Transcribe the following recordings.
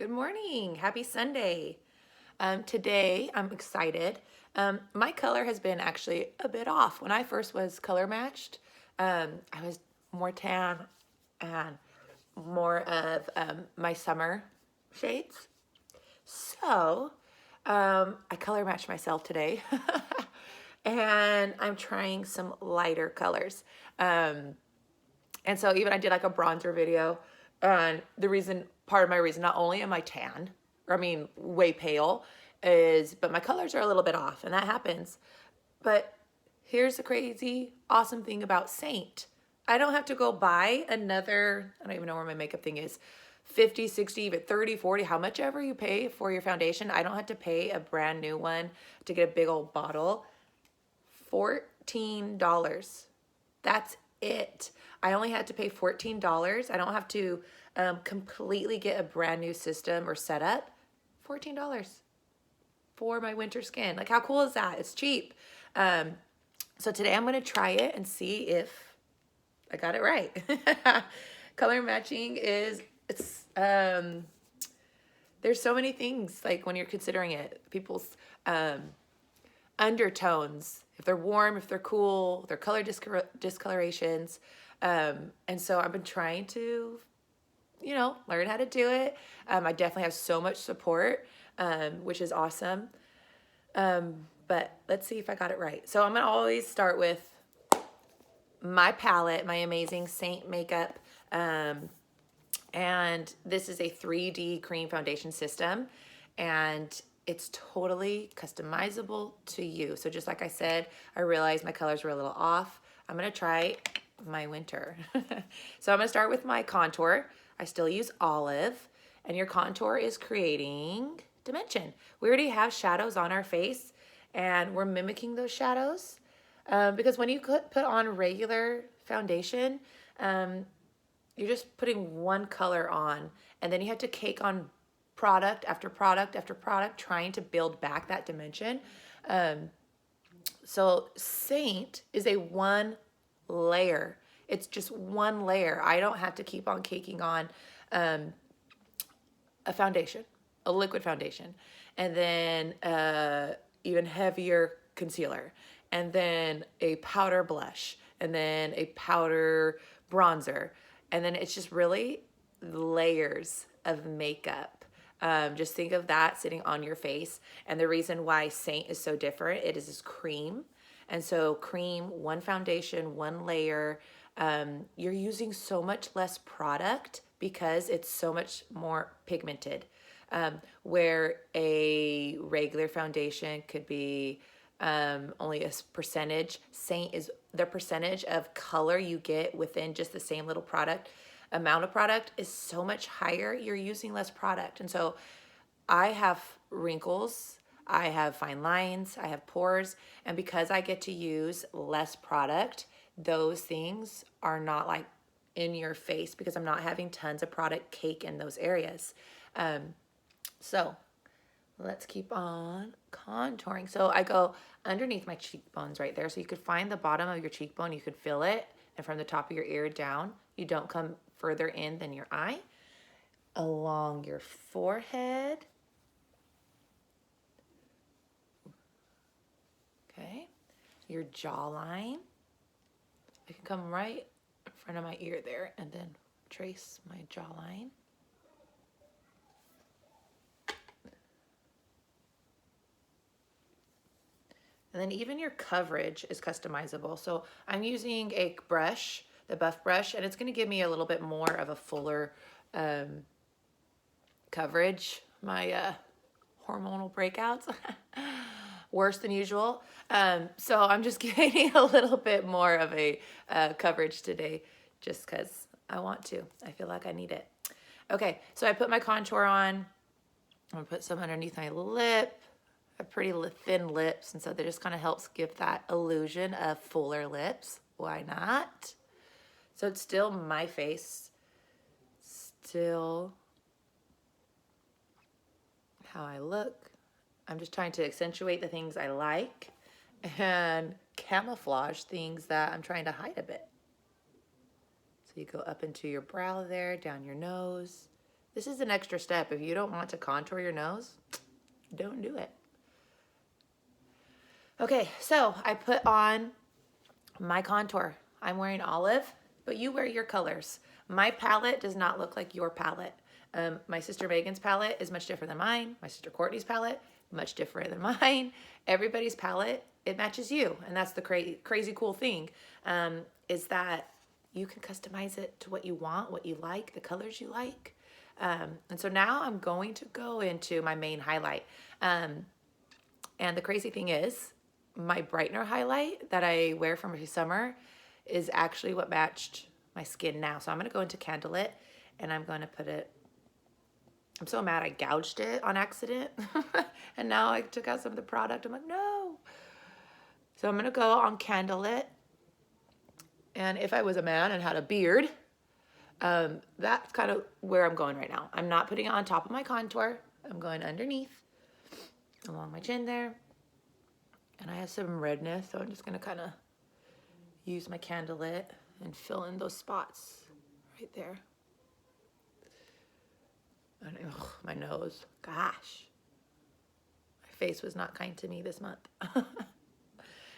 Good morning. Happy Sunday. Today I'm excited. My color has been actually a bit off. When I first was color matched, I was more tan and more of my summer shades. So I color matched myself today and I'm trying some lighter colors. And so even I did like a bronzer video, and part of my reason, not only am I tan, or I mean way pale, but my colors are a little bit off, and that happens. But here's the crazy, awesome thing about Saint. I don't have to go buy another, I don't even know where my makeup thing is, 50, 60, even 30, 40, how much ever you pay for your foundation. I don't have to pay a brand new one to get a big old bottle. $14. That's it. I only had to pay $14. I don't have to completely get a brand new system or setup. $14 for my winter skin. Like, how cool is that? It's cheap. So today I'm going to try it and see if I got it right. Color matching there's so many things, like when you're considering it, people's undertones, if they're warm, if they're cool, their color discolorations. And so I've been trying to, learn how to do it. I definitely have so much support, which is awesome. But let's see if I got it right. So I'm going to always start with my palette, my amazing Saint makeup. And this is a 3D cream foundation system. And it's totally customizable to you. So just like I said, I realized my colors were a little off. I'm going to try my winter. So I'm going to start with my contour. I still use olive, and your contour is creating dimension. We already have shadows on our face, and we're mimicking those shadows because when you put on regular foundation, you're just putting one color on, and then you have to cake on product after product after product, trying to build back that dimension. So Saint is a one layer. It's just one layer. I don't have to keep on caking on a foundation, a liquid foundation, and then even heavier concealer, and then a powder blush, and then a powder bronzer. And then it's just really layers of makeup. Just think of that sitting on your face. And the reason why Saint is so different, it is this cream. And so cream, one foundation, one layer. You're using so much less product because it's so much more pigmented. Where a regular foundation could be only a percentage. Saint is the percentage of color you get within just the same little amount of product is so much higher. You're using less product. And so I have wrinkles, I have fine lines, I have pores, and because I get to use less product, those things are not like in your face because I'm not having tons of product cake in those areas. So let's keep on contouring. So I go underneath my cheekbones right there. So you could find the bottom of your cheekbone, you could feel it, and from the top of your ear down, you don't come further in than your eye. Along your forehead. Okay. Your jawline. I can come right in front of my ear there and then trace my jawline. And then even your coverage is customizable. So I'm using a brush, the Buff brush, and it's going to give me a little bit more of a fuller coverage. My hormonal breakouts, worse than usual. So I'm just getting a little bit more of a coverage today just because I want to. I feel like I need it. Okay, so I put my contour on. I'm going to put some underneath my lip. I have pretty thin lips, and so that just kind of helps give that illusion of fuller lips. Why not? So it's still my face, still how I look. I'm just trying to accentuate the things I like and camouflage things that I'm trying to hide a bit. So you go up into your brow there, down your nose, This is an extra step. If you don't want to contour your nose, don't do it. Okay, so I put on my contour. I'm wearing olive, but you wear your colors. My palette does not look like your palette. My sister Megan's palette is much different than mine. My sister Courtney's palette, much different than mine. Everybody's palette, it matches you. And that's the crazy cool thing, is that you can customize it to what you want, what you like, the colors you like. And so now I'm going to go into my main highlight. And the crazy thing is, my brightener highlight that I wear for my summer is actually what matched my skin now. So I'm going to go into Candlelit and I'm going to put it, I'm so mad I gouged it on accident. And now I took out some of the product. I'm like, no. So I'm going to go on Candlelit. And if I was a man and had a beard, that's kind of where I'm going right now. I'm not putting it on top of my contour. I'm going underneath, along my chin there. And I have some redness, so I'm just going to kind of use my Candlelit and fill in those spots right there. And, ugh, my nose. Gosh. My face was not kind to me this month.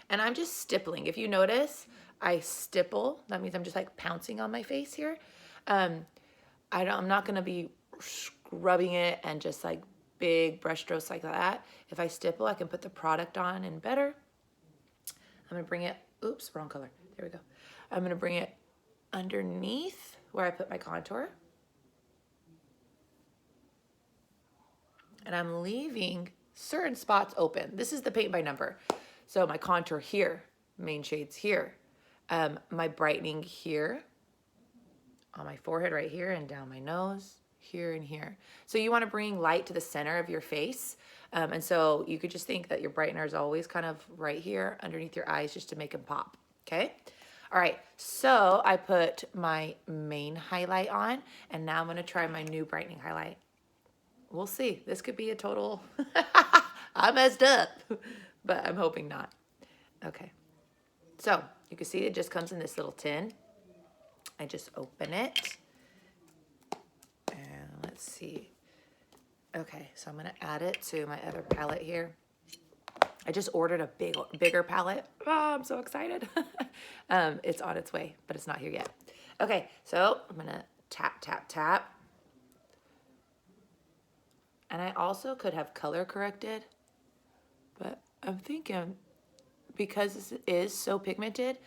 And I'm just stippling. If you notice, I stipple. That means I'm just like pouncing on my face here. I'm not going to be scrubbing it and just like big brush strokes like that. If I stipple, I can put the product on and better. I'm going to bring it, oops, wrong color. There we go. I'm going to bring it underneath where I put my contour. And I'm leaving certain spots open. This is the paint by number. So my contour here, main shades here, my brightening here, on my forehead right here and down my nose, here and here. So you want to bring light to the center of your face. And so you could just think that your brightener is always kind of right here underneath your eyes just to make them pop. Okay. All right. So I put my main highlight on and now I'm going to try my new brightening highlight. We'll see. This could be a total, I messed up, but I'm hoping not. Okay. So you can see it just comes in this little tin. I just open it. And let's see. Okay, so I'm going to add it to my other palette here. I just ordered a bigger palette. Oh, I'm so excited. It's on its way, but it's not here yet. Okay, so I'm going to tap, tap, tap. And I also could have color corrected, but I'm thinking because this is so pigmented,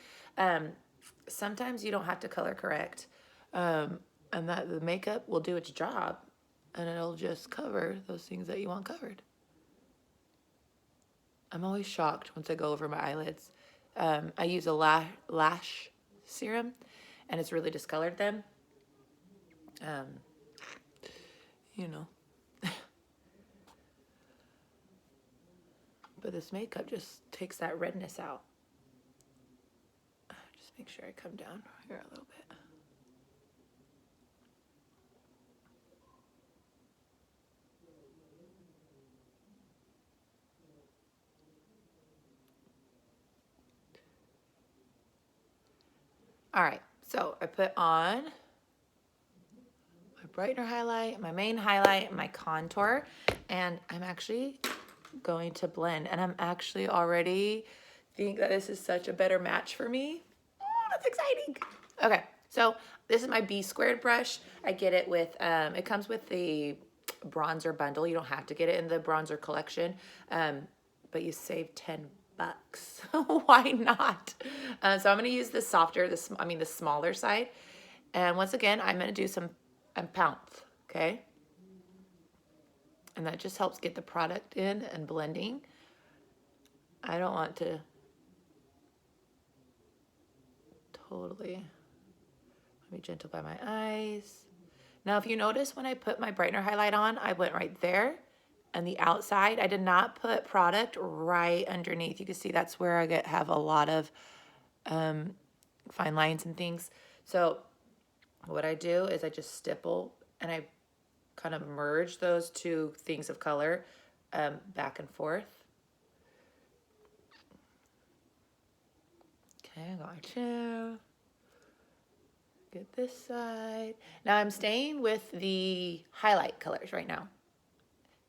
sometimes you don't have to color correct. And that the makeup will do its job and it'll just cover those things that you want covered. I'm always shocked once I go over my eyelids. I use a lash serum and it's really discolored them. You know. But this makeup just takes that redness out. Just make sure I come down here a little bit. All right, so I put on my brightener highlight, my main highlight, my contour, and I'm actually going to blend. And I'm actually already think that this is such a better match for me. Oh, that's exciting. Okay, so this is my B² brush. I get it with, it comes with the bronzer bundle. You don't have to get it in the bronzer collection, but you save $10. Why not? So I'm going to use the softer, the smaller side. And once again, I'm going to do some pounce, okay? And that just helps get the product in and blending. I don't want to totally, let me gentle by my eyes. Now, if you notice when I put my brightener highlight on, I went right there. And the outside, I did not put product right underneath. You can see that's where I have a lot of fine lines and things. So what I do is I just stipple and I kind of merge those two things of color back and forth. Okay, I got two. Get this side. Now I'm staying with the highlight colors right now.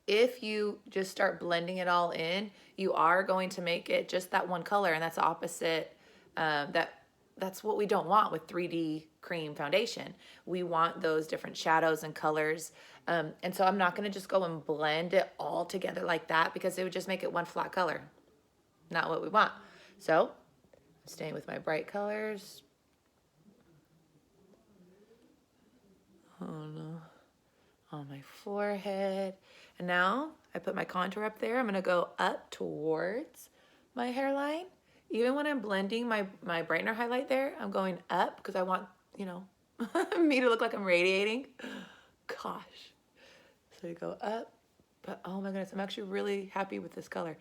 If you just start blending it all in, you are going to make it just that one color, and that's the opposite. That's what we don't want with 3D cream foundation. We want those different shadows and colors. And so I'm not gonna just go and blend it all together like that because it would just make it one flat color. Not what we want. So I'm staying with my bright colors. Oh no. On my forehead. And now I put my contour up there. I'm gonna go up towards my hairline. Even when I'm blending my brightener highlight there, I'm going up because I want, you know, me to look like I'm radiating. Gosh. So you go up, but oh my goodness, I'm actually really happy with this color.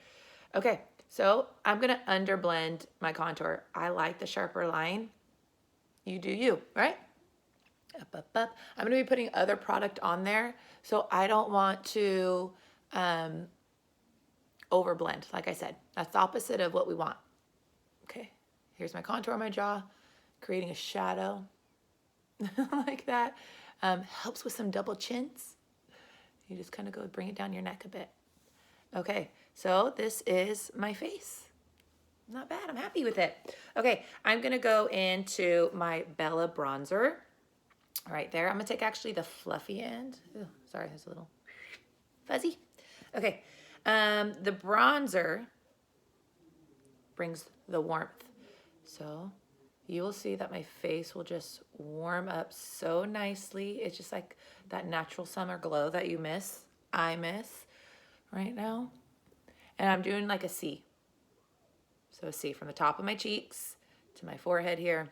Okay, so I'm gonna underblend my contour. I like the sharper line. You do you, right? Up, up, up. I'm gonna be putting other product on there, so I don't want to overblend, like I said. That's the opposite of what we want. Okay, here's my contour on my jaw, creating a shadow like that. Helps with some double chins. You just kind of go bring it down your neck a bit. Okay, so this is my face. Not bad, I'm happy with it. Okay, I'm gonna go into my Bella bronzer right there. I'm gonna take actually the fluffy end. Ooh, sorry, it's a little fuzzy. Okay, the bronzer brings the warmth. So you will see that my face will just warm up so nicely. It's just like that natural summer glow that you miss, I miss right now. And I'm doing like a C. So a C from the top of my cheeks to my forehead here.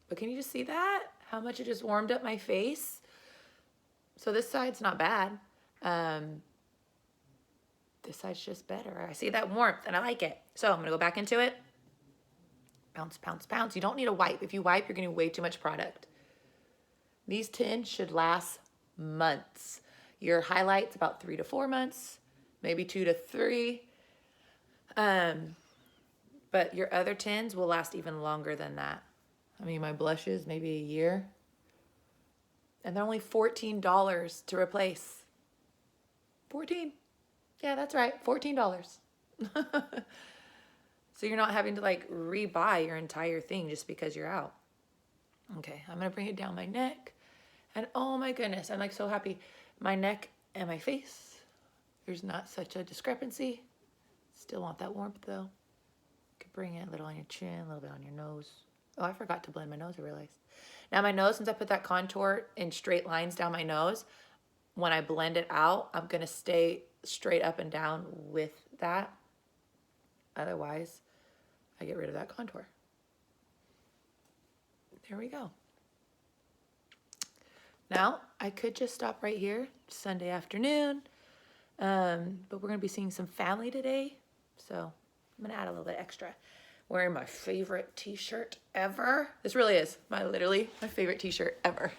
But can you just see that? How much it just warmed up my face? So this side's not bad. This side's just better. I see that warmth and I like it. So I'm gonna go back into it. Bounce, bounce, bounce. You don't need a wipe. If you wipe, you're getting way too much product. These tints should last months. Your highlights about 3 to 4 months, maybe 2 to 3. But your other tints will last even longer than that. I mean, my blushes, maybe a year. And they're only $14 to replace. 14. Yeah, that's right, $14. So you're not having to like rebuy your entire thing just because you're out. Okay, I'm gonna bring it down my neck. And oh my goodness, I'm like so happy. My neck and my face, there's not such a discrepancy. Still want that warmth though. Could bring it a little on your chin, a little bit on your nose. Oh, I forgot to blend my nose, I realized. Now my nose, since I put that contour in straight lines down my nose, when I blend it out, I'm gonna stay straight up and down with that. Otherwise, I get rid of that contour. There we go. Now, I could just stop right here, Sunday afternoon, but we're gonna be seeing some family today, so I'm gonna add a little bit extra. Wearing my favorite t-shirt ever. This really is literally my favorite t-shirt ever.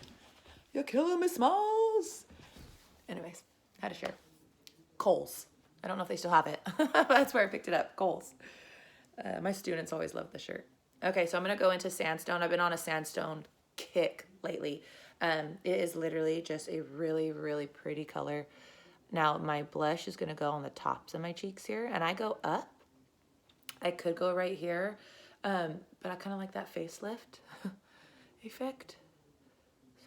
You're killing me, Smalls. Anyways, had to share. Kohl's. I don't know if they still have it. That's where I picked it up, Kohl's. My students always love the shirt. Okay, so I'm gonna go into sandstone. I've been on a sandstone kick lately. It is literally just a really, really pretty color. Now my blush is gonna go on the tops of my cheeks here, and I go up. I could go right here, but I kind of like that facelift effect.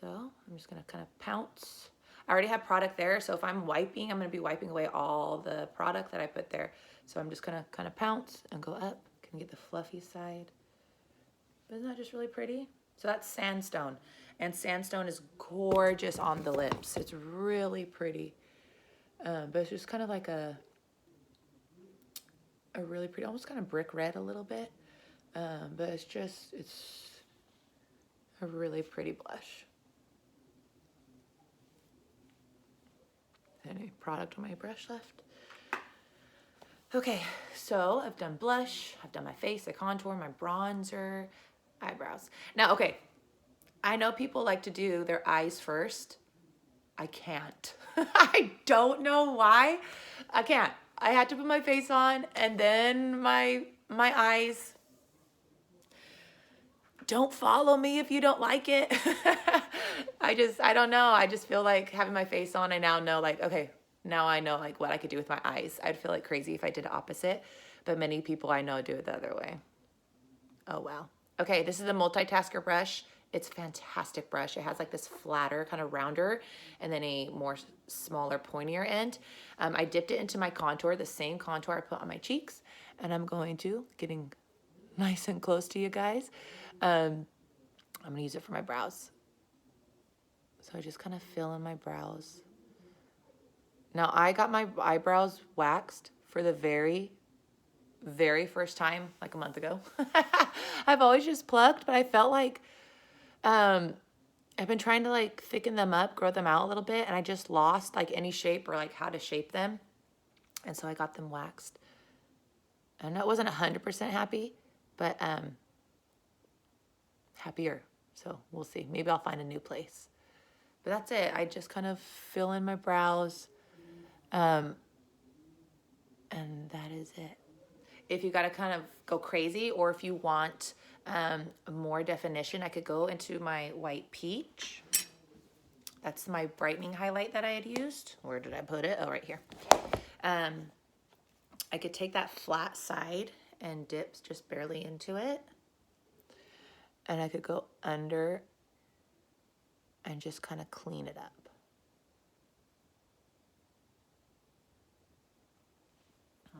So I'm just gonna kind of pounce. I already have product there, so if I'm wiping, I'm gonna be wiping away all the product that I put there. So I'm just gonna kind of pounce and go up. Can get the fluffy side. But isn't that just really pretty? So that's sandstone. And sandstone is gorgeous on the lips. It's really pretty. But it's just kind of like a really pretty, almost kind of brick red a little bit. But it's a really pretty blush. Any product on my brush left? Okay, so I've done blush, I've done my face, the contour, my bronzer, eyebrows. Now, okay, I know people like to do their eyes first. I can't. I don't know why. I can't. I had to put my face on and then my eyes. Don't follow me if you don't like it. I don't know. I just feel like having my face on, I now know like, okay, now I know like what I could do with my eyes. I'd feel like crazy if I did the opposite, but many people I know do it the other way. Oh, wow. Okay, this is the Multitasker brush. It's a fantastic brush. It has like this flatter, kind of rounder, and then a more smaller, pointier end. I dipped it into my contour, the same contour I put on my cheeks, and I'm going to, getting nice and close to you guys, I'm gonna use it for my brows. So I just kind of fill in my brows. Now I got my eyebrows waxed for the very first time like a month ago. I've always just plucked, but I felt like I've been trying to like thicken them up, grow them out a little bit, and I just lost like any shape or like how to shape them. And so I got them waxed. And I wasn't 100% happy, but happier. So we'll see. Maybe I'll find a new place. But that's it. I just kind of fill in my brows. And that is it. If you got to kind of go crazy, or if you want more definition, I could go into my white peach. That's my brightening highlight that I had used. Where did I put it? Oh, right here. I could take that flat side and dip just barely into it. And I could go under and just kind of clean it up.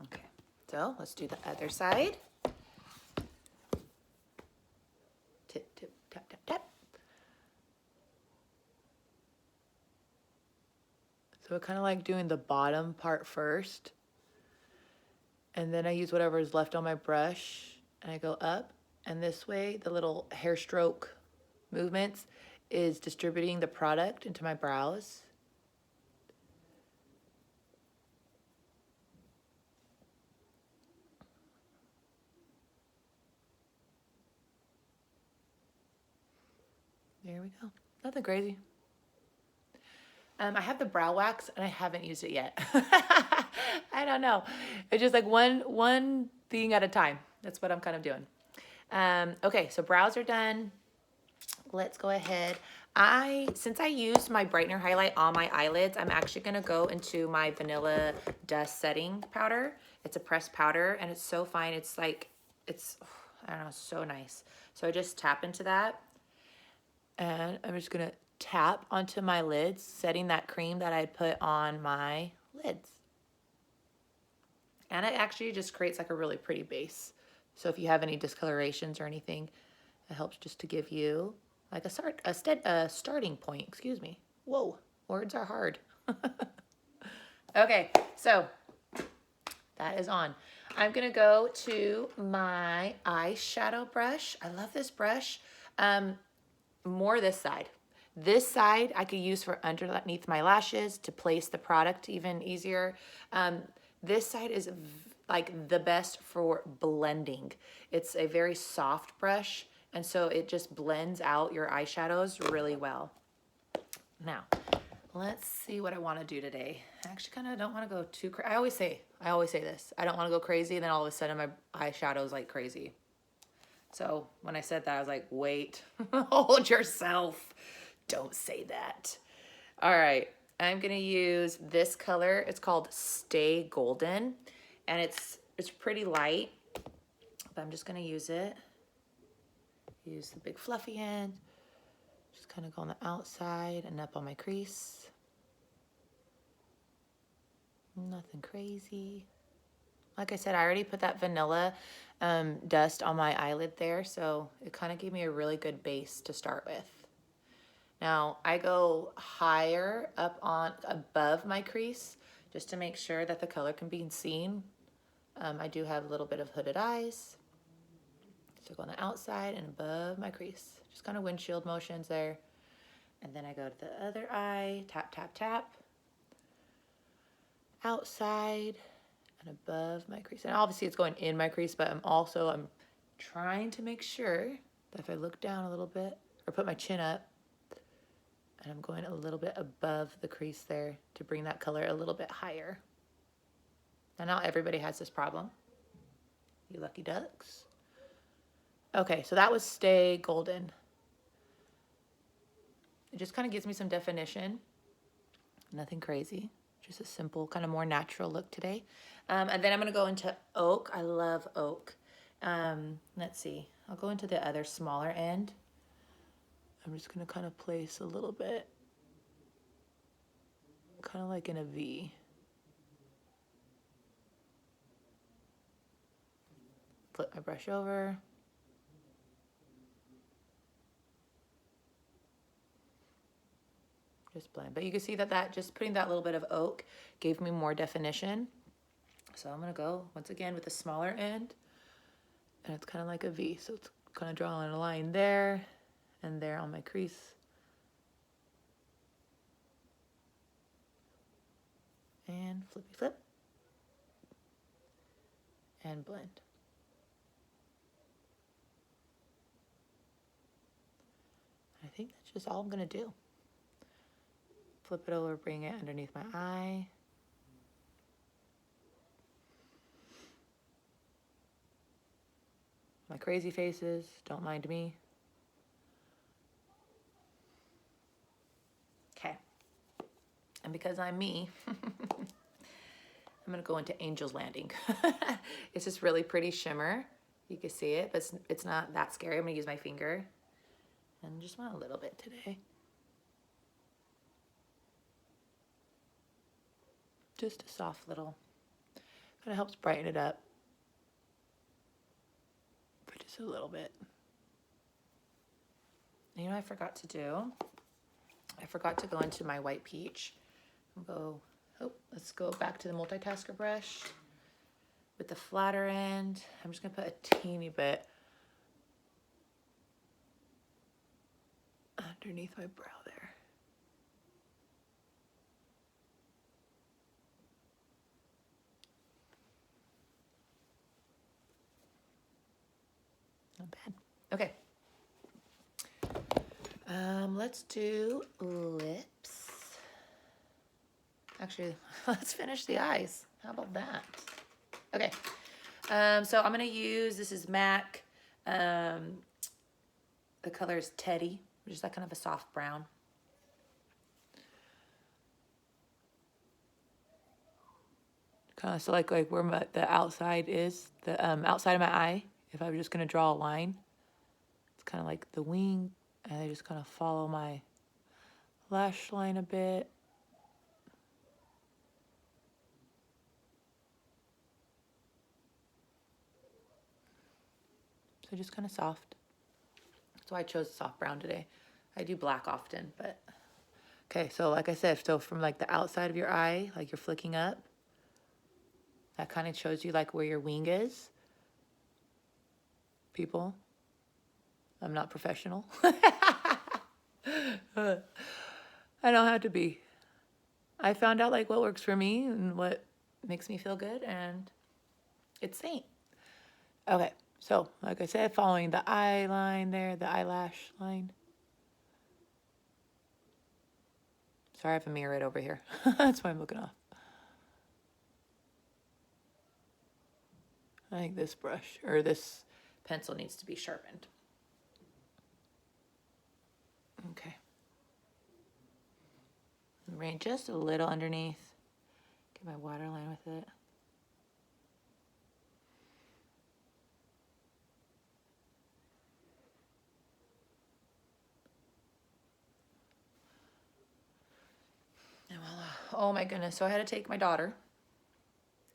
Okay, so let's do the other side. Tip, tip, tap, tap, tap. So I kind of like doing the bottom part first. And then I use whatever is left on my brush and I go up. And this way, the little hair stroke movements is distributing the product into my brows. There we go. Nothing crazy. I have the brow wax and I haven't used it yet. I don't know. It's just like one thing at a time. That's what I'm kind of doing. Okay, so brows are done. Let's go ahead. Since I used my brightener highlight on my eyelids, I'm actually gonna go into my Vanilla Dust Setting Powder. It's a pressed powder and it's so fine. It's like, I don't know, so nice. So I just tap into that and I'm just gonna tap onto my lids, setting that cream that I put on my lids. And it actually just creates like a really pretty base. So if you have any discolorations or anything, it helps just to give you like a starting point, excuse me. Whoa, words are hard. Okay, so that is on. I'm gonna go to my eyeshadow brush. I love this brush. More this side. This side I could use for underneath my lashes to place the product even easier. This side is like the best for blending. It's a very soft brush, and so it just blends out your eyeshadows really well. Now, let's see what I want to do today. I actually kind of don't want to go too crazy. I always say this. I don't want to go crazy, and then all of a sudden my eyeshadow's like crazy. So when I said that, I was like, wait, hold yourself. Don't say that. All right, I'm gonna use this color. It's called Stay Golden, and it's pretty light, but I'm just gonna use it. Use the big fluffy end. Just kind of go on the outside and up on my crease. Nothing crazy. Like I said, I already put that vanilla dust on my eyelid there, so it kind of gave me a really good base to start with. Now I go higher up on above my crease just to make sure that the color can be seen. I do have a little bit of hooded eyes. So go on the outside and above my crease. Just kind of windshield motions there. And then I go to the other eye, tap, tap, tap. Outside and above my crease. And obviously it's going in my crease, but I'm trying to make sure that if I look down a little bit or put my chin up, and I'm going a little bit above the crease there to bring that color a little bit higher. And not everybody has this problem. You lucky ducks. Okay, so that was Stay Golden. It just kind of gives me some definition. Nothing crazy. Just a simple, kind of more natural look today. And then I'm going to go into Oak. I love Oak. Let's see. I'll go into the other smaller end. I'm just going to kind of place a little bit. Kind of like in a V. Flip my brush over. Just blend. But you can see that just putting that little bit of oak gave me more definition. So I'm going to go once again with the smaller end. And it's kind of like a V. So it's kind of drawing a line there and there on my crease. And flippy flip. And blend. I think that's just all I'm going to do. Flip it over, bring it underneath my eye. My crazy faces, don't mind me. Okay. And because I'm me, I'm going to go into Angel's Landing. It's just really pretty shimmer. You can see it, but it's not that scary. I'm going to use my finger. And just want a little bit today. Just a soft little, kind of helps brighten it up. But just a little bit. And you know what I forgot to do? I forgot to go into my white peach. Let's go back to the multitasker brush with the flatter end. I'm just gonna put a teeny bit underneath my brow there. Not bad. Okay. Let's do lips. Actually, let's finish the eyes. How about that? Okay. So I'm gonna use, this is MAC. The color is Teddy, which is that kind of a soft brown. Kind of so like where the outside is, the outside of my eye. If I was just gonna draw a line, it's kind of like the wing, and I just kind of follow my lash line a bit. So just kind of soft. That's why I chose soft brown today. I do black often, but okay. So like I said, so from like the outside of your eye, like you're flicking up, that kind of shows you like where your wing is. People, I'm not professional. I don't have to be. I found out like what works for me and what makes me feel good, and it's Saint. Okay, so like I said, following the eye line there, the eyelash line. Sorry, I have a mirror right over here. That's why I'm looking off. I think this brush, or this pencil, needs to be sharpened. Okay. Rain just a little underneath. Get my waterline with it. And voila. Oh my goodness. So I had to take my daughter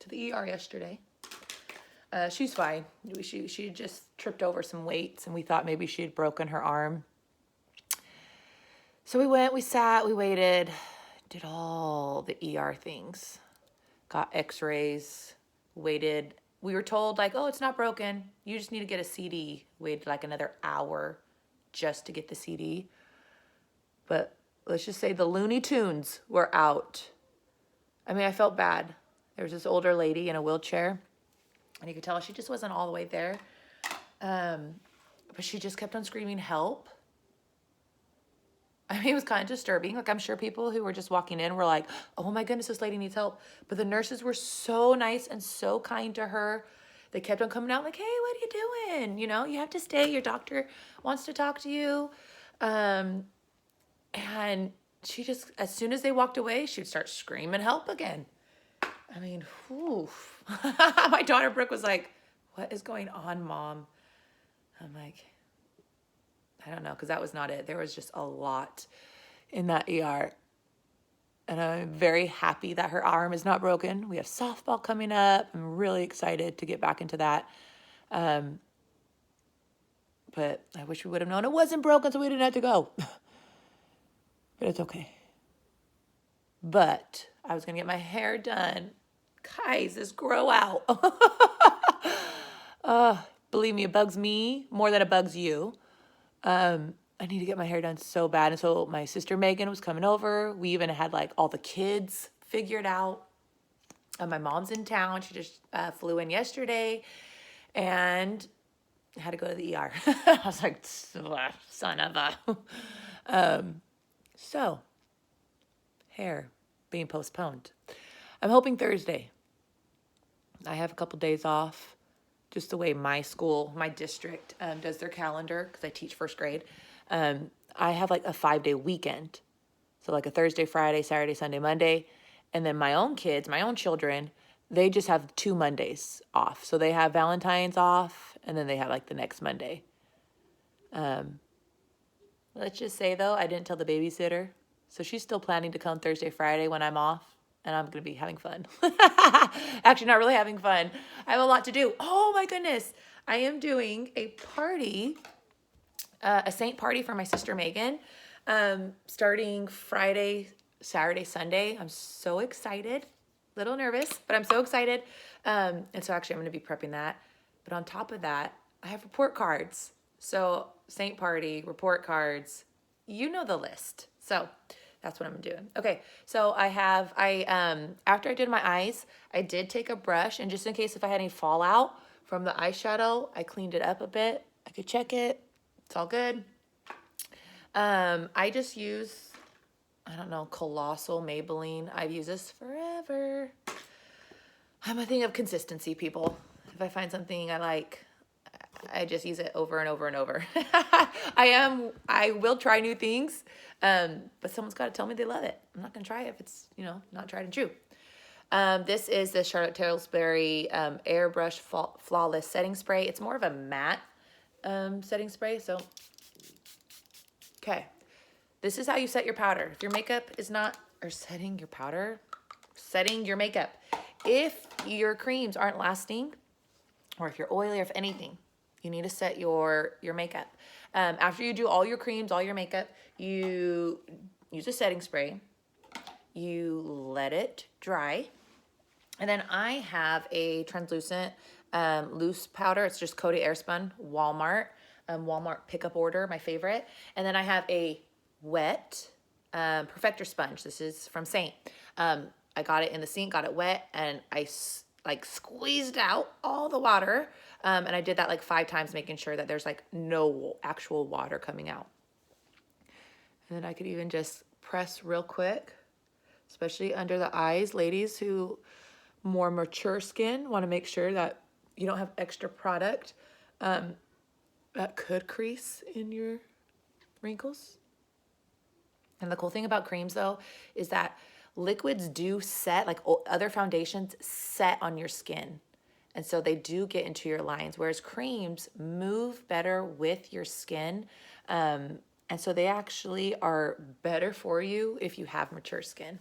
to the ER yesterday. She's fine. She just tripped over some weights, and we thought maybe she had broken her arm. So we went, we sat, we waited, did all the ER things, got x-rays, waited. We were told like, oh, it's not broken. You just need to get a CD. Waited like another hour just to get the CD. But let's just say the Looney Tunes were out. I mean, I felt bad. There was this older lady in a wheelchair, and you could tell she just wasn't all the way there. But she just kept on screaming, help. I mean, it was kind of disturbing. Like, I'm sure people who were just walking in were like, oh my goodness, this lady needs help. But the nurses were so nice and so kind to her. they kept on coming out like, hey, what are you doing? You know, you have to stay. Your doctor wants to talk to you. And she just, as soon as they walked away, she would start screaming help again. I mean, whew. My daughter Brooke was like, what is going on, Mom? I'm like, I don't know, because that was not it. There was just a lot in that ER. And I'm very happy that her arm is not broken. We have softball coming up. I'm really excited to get back into that. But I wish we would have known it wasn't broken so we didn't have to go. But it's okay. But I was going to get my hair done. Guys, this grow out. Believe me, it bugs me more than it bugs you. I need to get my hair done so bad. And so my sister Megan was coming over. We even had like all the kids figured out. My mom's in town. She just flew in yesterday and had to go to the ER. I was like, son of a. So, hair being postponed. I'm hoping Thursday. I have a couple days off, just the way my school, my district does their calendar, because I teach first grade. I have like a 5-day weekend. So like a Thursday, Friday, Saturday, Sunday, Monday. And then my own kids, my own children, they just have 2 Mondays off. So they have Valentine's off, and then they have like the next Monday. Let's just say, though, I didn't tell the babysitter. So she's still planning to come Thursday, Friday when I'm off. And I'm going to be having fun. Actually, not really having fun. I have a lot to do. Oh, my goodness. I am doing a party, a saint party for my sister Megan, starting Friday, Saturday, Sunday. I'm so excited. A little nervous, but I'm so excited. And so actually, I'm going to be prepping that. But on top of that, I have report cards. So saint party, report cards, you know the list. So that's what I'm doing. Okay, so after I did my eyes, I did take a brush, and just in case if I had any fallout from the eyeshadow, I cleaned it up a bit. I could check it. It's all good. I just use, I don't know, Colossal Maybelline. I've used this forever. I'm a thing of consistency, people. If I find something I like, I just use it over and over and over. I will try new things, but someone's got to tell me they love it. I'm not going to try it if it's, not tried and true. This is the Charlotte Tilbury Airbrush Flawless Setting Spray. It's more of a matte setting spray. So, okay. This is how you set your powder. If your makeup is not, or setting your powder, setting your makeup. If your creams aren't lasting, or if you're oily, or if anything, you need to set your makeup. After you do all your creams, all your makeup, you use a setting spray. You let it dry. And then I have a translucent loose powder. It's just coated airspun, Walmart pickup order, my favorite. And then I have a wet perfector sponge. This is from Saint. I got it in the sink, got it wet, and I squeezed out all the water. And I did that like 5 times, making sure that there's like no actual water coming out. And then I could even just press real quick, especially under the eyes. Ladies who more mature skin want to make sure that you don't have extra product that could crease in your wrinkles. And the cool thing about creams, though, is that liquids do set, like other foundations, set on your skin. And so they do get into your lines, whereas creams move better with your skin. And so they actually are better for you if you have mature skin.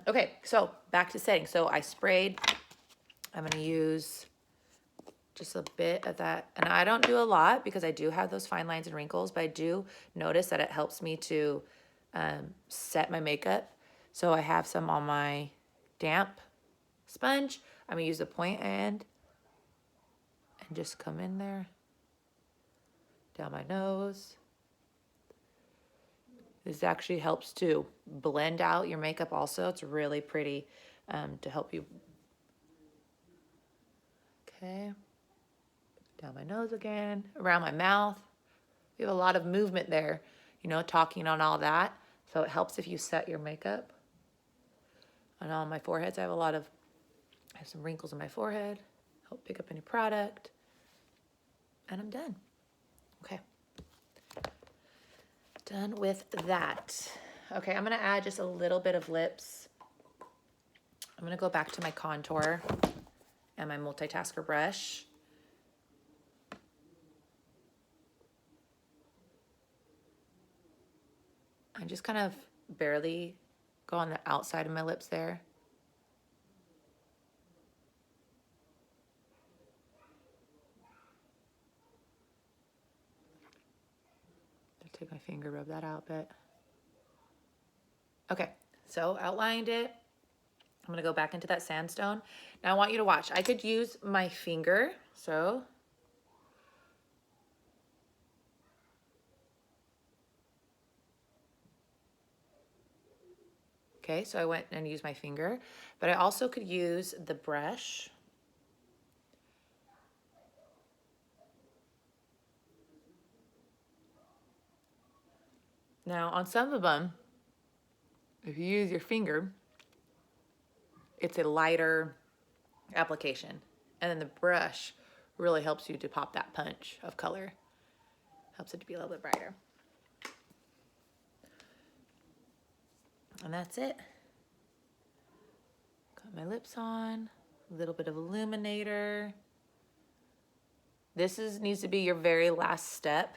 Okay, so back to setting. So I sprayed. I'm going to use just a bit of that. And I don't do a lot because I do have those fine lines and wrinkles, but I do notice that it helps me to set my makeup. So I have some on my damp sponge. I'm going to use the point end and just come in there, down my nose. This actually helps to blend out your makeup also. It's really pretty to help you. Okay. Down my nose again, around my mouth. We have a lot of movement there, talking on all that. So it helps if you set your makeup. And on my forehead, I have some wrinkles in my forehead. help pick up any product, and I'm done. Okay. Done with that. Okay, I'm gonna add just a little bit of lips. I'm gonna go back to my contour and my multitasker brush. I just kind of barely go on the outside of my lips there. Take my finger, rub that out a bit. Okay, so outlined it. I'm gonna go back into that sandstone. Now I want you to watch. I could use my finger, so. Okay, so I went and used my finger, but I also could use the brush. Now, on some of them, if you use your finger, it's a lighter application. And then the brush really helps you to pop that punch of color. Helps it to be a little bit brighter. And that's it. Got my lips on, a little bit of illuminator. This needs to be your very last step.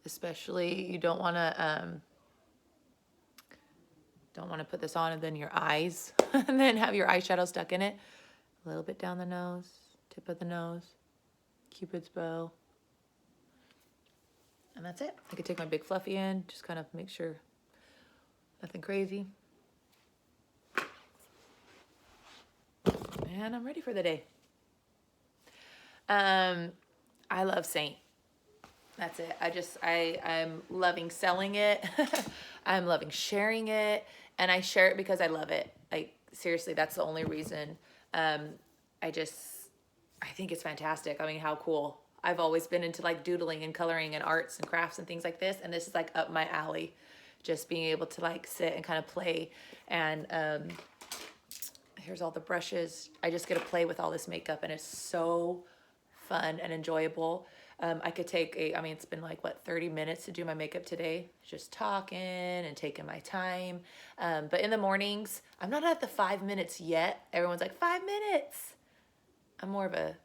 Especially, you don't want to put this on and then your eyes, and then have your eyeshadow stuck in it. A little bit down the nose, tip of the nose, Cupid's bow, and that's it. I could take my big fluffy in, just kind of make sure nothing crazy, and I'm ready for the day. I love 𝐒𝐞𝐢𝐧𝐭. That's it. I'm loving selling it. I'm loving sharing it. And I share it because I love it. Like, seriously, that's the only reason. I think it's fantastic. I mean, how cool. I've always been into like doodling and coloring and arts and crafts and things like this. And this is like up my alley. Just being able to like sit and kind of play. And here's all the brushes. I just get to play with all this makeup, and it's so fun and enjoyable. I could take it's been like, 30 minutes to do my makeup today. Just talking and taking my time. But in the mornings, I'm not at the 5 minutes yet. Everyone's like, 5 minutes. I'm more of a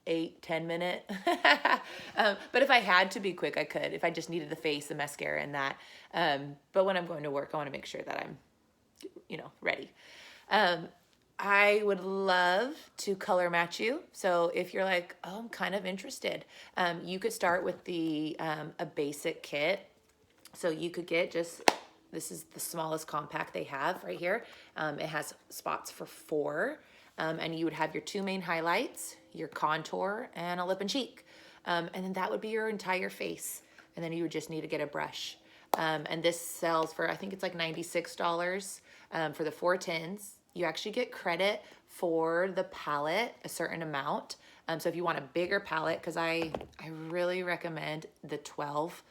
8-10 minute. But if I had to be quick, I could. If I just needed the face, the mascara, and that. But when I'm going to work, I want to make sure that I'm, ready. I would love to color match you. So if you're like, oh, I'm kind of interested, you could start with a basic kit. So you could get this is the smallest compact they have right here. It has spots for 4. And you would have your 2 main highlights, your contour, and a lip and cheek. And then that would be your entire face. And then you would just need to get a brush. And this sells for, I think it's like $96 for the 4 tins. You actually get credit for the palette, a certain amount. So if you want a bigger palette, because I really recommend the 12,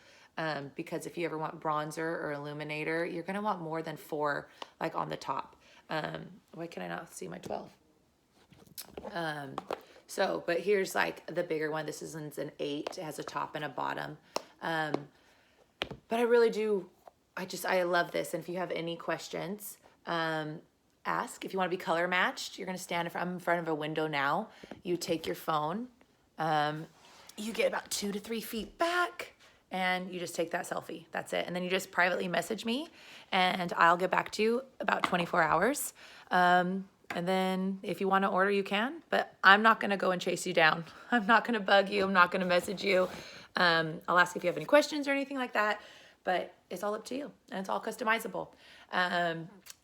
because if you ever want bronzer or illuminator, you're gonna want more than 4, like on the top. Why can I not see my 12? But here's like the bigger one. This is an 8. It has a top and a bottom. But I really do, I love this. And if you have any questions, ask. If you want to be color matched, you're going to stand in front of a window now. You take your phone. You get about 2 to 3 feet back, and you just take that selfie. That's it. And then you just privately message me, and I'll get back to you about 24 hours. And then if you want to order, you can. But I'm not going to go and chase you down. I'm not going to bug you. I'm not going to message you. I'll ask if you have any questions or anything like that. But it's all up to you, and it's all customizable.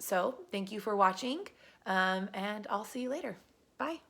So thank you for watching, and I'll see you later. Bye.